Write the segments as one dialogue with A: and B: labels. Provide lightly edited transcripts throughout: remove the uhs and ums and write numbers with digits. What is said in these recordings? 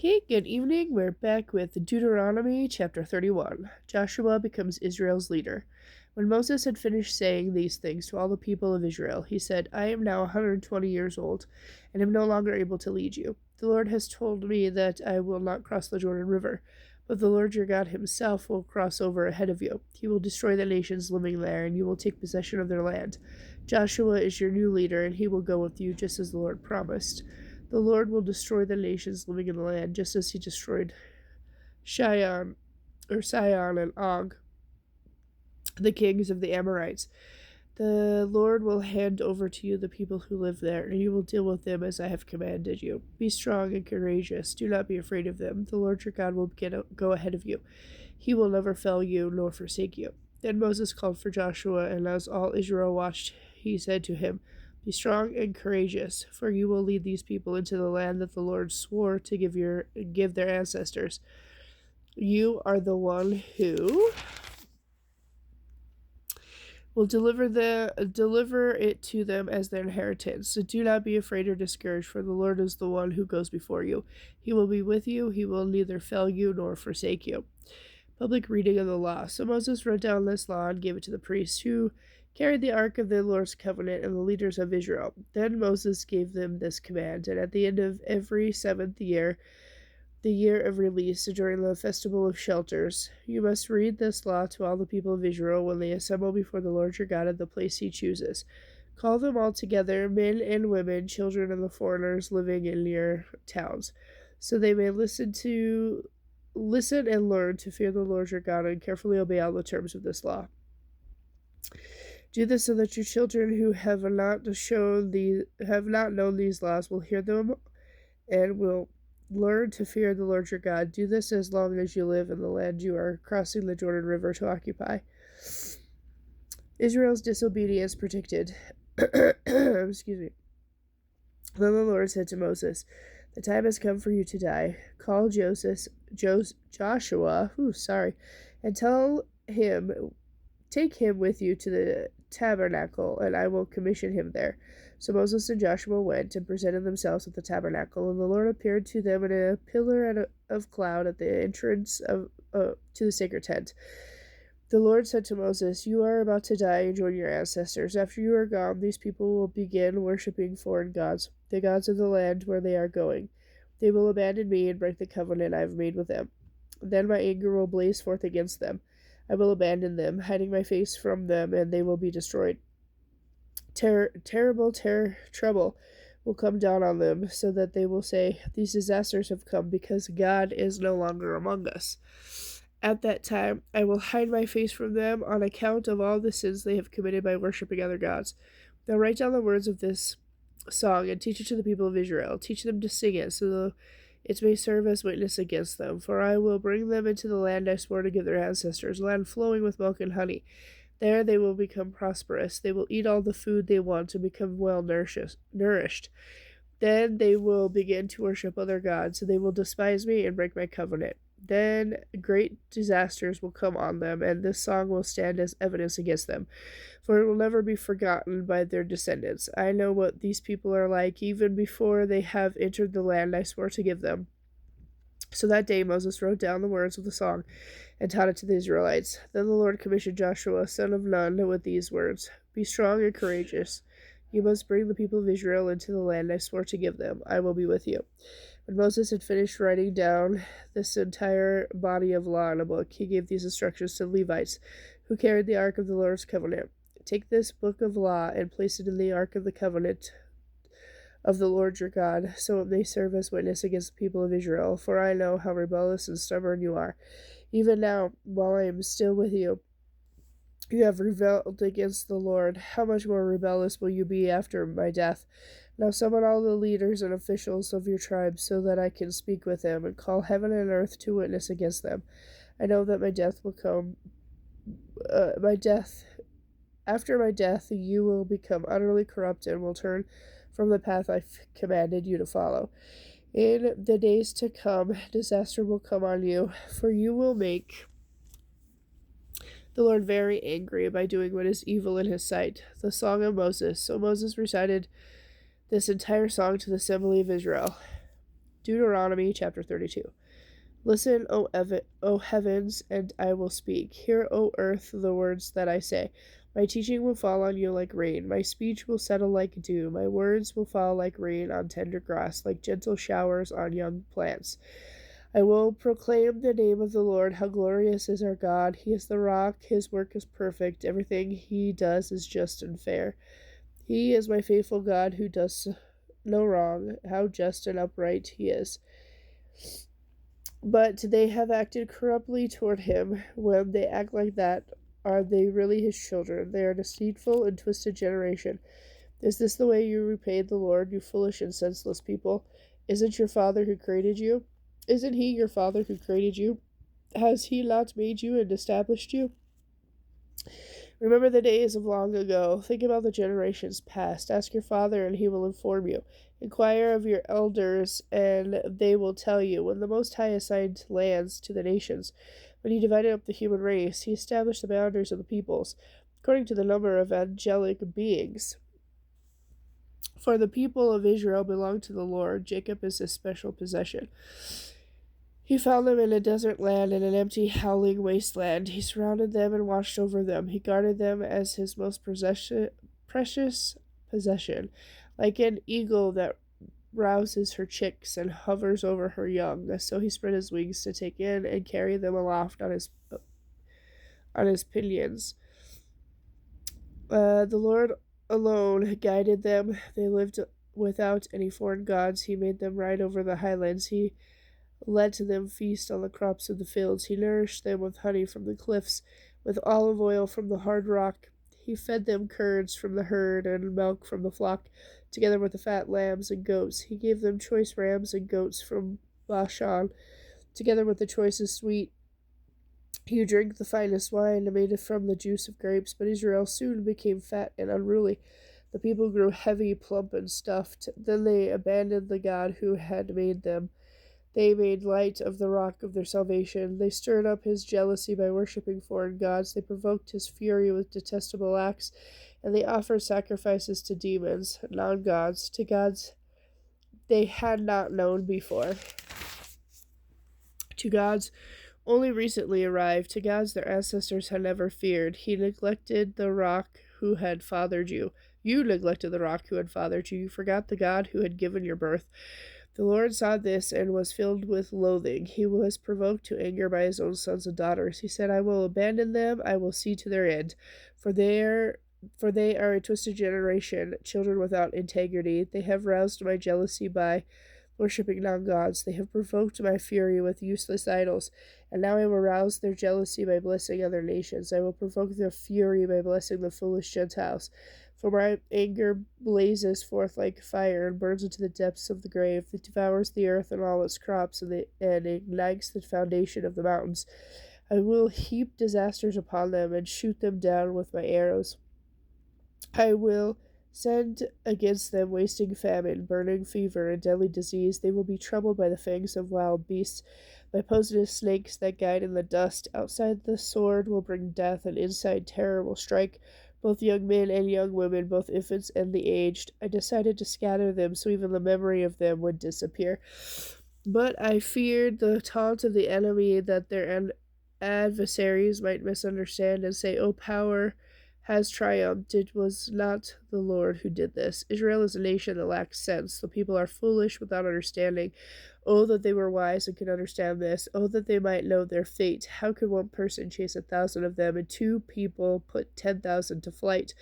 A: Okay, good evening. We're back with Deuteronomy chapter 31. Joshua becomes Israel's leader. When Moses had finished saying these things to all the people of Israel, he said, I am now 120 years old and am no longer able to lead you. The Lord has told me that I will not cross the Jordan River, but the Lord your God himself will cross over ahead of you. He will destroy the nations living there, and you will take possession of their land. Joshua is your new leader, and he will go with you just as the Lord promised. The Lord will destroy the nations living in the land, just as he destroyed Sihon and Og, the kings of the Amorites. The Lord will hand over to you the people who live there, and you will deal with them as I have commanded you. Be strong and courageous. Do not be afraid of them. The Lord your God will go ahead of you. He will never fail you nor forsake you. Then Moses called for Joshua, and as all Israel watched, he said to him, Be strong and courageous, for you will lead these people into the land that the Lord swore to give their ancestors. You are the one who will deliver it to them as their inheritance. So do not be afraid or discouraged, for the Lord is the one who goes before you. He will be with you. He will neither fail you nor forsake you. Public reading of the law. So Moses wrote down this law and gave it to the priests who carried the ark of the Lord's covenant and the leaders of Israel. Then Moses gave them this command, and at the end of every 7th year, the year of release during the festival of shelters, you must read this law to all the people of Israel when they assemble before the Lord your God at the place he chooses. Call them all together, men and women, children and the foreigners living in your towns, so they may listen and learn to fear the Lord your God and carefully obey all the terms of this law. Do this so that your children who have not known these laws will hear them and will learn to fear the Lord your God. Do this as long as you live in the land you are crossing the Jordan River to occupy. Israel's disobedience predicted. Excuse me. Then the Lord said to Moses, The time has come for you to die. Call Joshua, and tell him, take him with you to the tabernacle, and I will commission him there. So Moses and Joshua went and presented themselves at the tabernacle, and the Lord appeared to them in a pillar of cloud at the entrance to the sacred tent. The Lord said to Moses, You are about to die and join your ancestors. After you are gone, these people will begin worshipping foreign gods, the gods of the land where they are going. They will abandon me and break the covenant I have made with them. Then my anger will blaze forth against them. I will abandon them, hiding my face from them, and they will be destroyed. Trouble will come down on them, so that they will say, These disasters have come because God is no longer among us. At that time, I will hide my face from them on account of all the sins they have committed by worshipping other gods. Now write down the words of this song and teach it to the people of Israel. Teach them to sing it, so it may serve as witness against them. For I will bring them into the land I swore to give their ancestors, a land flowing with milk and honey. There they will become prosperous. They will eat all the food they want and become well nourished. Then they will begin to worship other gods, and they will despise me and break my covenant. Then great disasters will come on them, and this song will stand as evidence against them, for it will never be forgotten by their descendants. I know what these people are like, even before they have entered the land I swore to give them. So that day Moses wrote down the words of the song and taught it to the Israelites. Then the Lord commissioned Joshua, son of Nun, with these words, Be strong and courageous. You must bring the people of Israel into the land I swore to give them. I will be with you. When Moses had finished writing down this entire body of law in a book, he gave these instructions to the Levites, who carried the ark of the Lord's covenant. Take this book of law and place it in the ark of the covenant of the Lord your God, so it may serve as witness against the people of Israel, for I know how rebellious and stubborn you are. Even now, while I am still with you, you have rebelled against the Lord. How much more rebellious will you be after my death? Now summon all the leaders and officials of your tribes, so that I can speak with them and call heaven and earth to witness against them. I know that my death will come. After my death, you will become utterly corrupt and will turn from the path I've commanded you to follow. In the days to come, disaster will come on you, for you will make the Lord very angry by doing what is evil in his sight. The Song of Moses. So Moses recited this entire song to the assembly of Israel. Deuteronomy chapter 32. Listen, O heavens, and I will speak. Hear, O earth, the words that I say. My teaching will fall on you like rain. My speech will settle like dew. My words will fall like rain on tender grass, like gentle showers on young plants. I will proclaim the name of the Lord. How glorious is our God! He is the rock. His work is perfect. Everything he does is just and fair. He is my faithful God who does no wrong. How just and upright he is. But they have acted corruptly toward him. When they act like that, are they really his children? They are a deceitful and twisted generation. Is this the way you repaid the Lord, you foolish and senseless people? Isn't your Father who created you? Isn't he your Father who created you? Has he not made you and established you? Remember the days of long ago. Think about the generations past. Ask your father, and he will inform you. Inquire of your elders, and they will tell you. When the Most High assigned lands to the nations, when he divided up the human race, he established the boundaries of the peoples, according to the number of angelic beings. For the people of Israel belong to the Lord. Jacob is his special possession. He found them in a desert land, in an empty, howling wasteland. He surrounded them and watched over them. He guarded them as his most precious possession, like an eagle that rouses her chicks and hovers over her young. So he spread his wings to take in and carry them aloft on his pinions. The Lord alone guided them. They lived without any foreign gods. He made them ride over the highlands. He let them feast on the crops of the fields. He nourished them with honey from the cliffs, with olive oil from the hard rock. He fed them curds from the herd and milk from the flock, together with the fat lambs and goats. He gave them choice rams and goats from Bashan, together with the choicest wheat. He drank the finest wine made from the juice of grapes, but Israel soon became fat and unruly. The people grew heavy, plump, and stuffed. Then they abandoned the God who had made them. They made light of the rock of their salvation. They stirred up his jealousy by worshipping foreign gods. They provoked his fury with detestable acts, and they offered sacrifices to demons, non-gods, to gods they had not known before, to gods only recently arrived, to gods their ancestors had never feared. He neglected the rock who had fathered you. You neglected the rock who had fathered you. You forgot the God who had given your birth. The Lord saw this and was filled with loathing. He was provoked to anger by his own sons and daughters. He said, I will abandon them. I will see to their end. For they are a twisted generation, children without integrity. They have roused my jealousy by worshipping non-gods. They have provoked my fury with useless idols, and now I will rouse their jealousy by blessing other nations. I will provoke their fury by blessing the foolish Gentiles. For my anger blazes forth like fire and burns into the depths of the grave. It devours the earth and all its crops, and ignites the foundation of the mountains. I will heap disasters upon them and shoot them down with my arrows. I will send against them wasting famine, burning fever, and deadly disease. They will be troubled by the fangs of wild beasts, by poisonous snakes that guide in the dust. Outside the sword will bring death, and inside terror will strike both young men and young women, both infants and the aged. I decided to scatter them so even the memory of them would disappear. But I feared the taunt of the enemy, that their adversaries might misunderstand and say, "Oh, power has triumphed. It was not the Lord who did this." Israel is a nation that lacks sense. The people are foolish without understanding. Oh, that they were wise and could understand this. Oh, that they might know their fate. How could one person chase 1,000 of them, and two people put 10,000 to flight?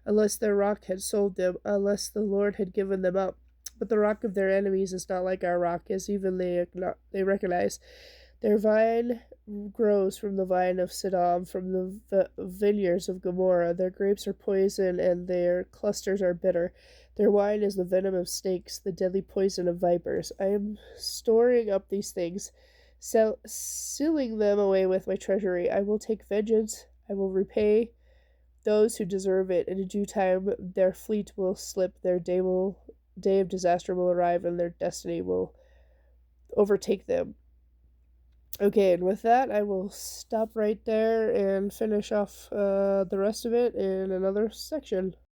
A: Unless their rock had sold them, unless the Lord had given them up. But the rock of their enemies is not like our rock, as even they recognize. Their vine grows from the vine of Sodom, from the vineyards of Gomorrah. Their grapes are poison, and their clusters are bitter. Their wine is the venom of snakes, the deadly poison of vipers. I am storing up these things, sealing them away with my treasury. I will take vengeance. I will repay those who deserve it. In due time, their fleet will slip. Their day of disaster will arrive, and their destiny will overtake them. Okay, and with that, I will stop right there and finish off the rest of it in another section.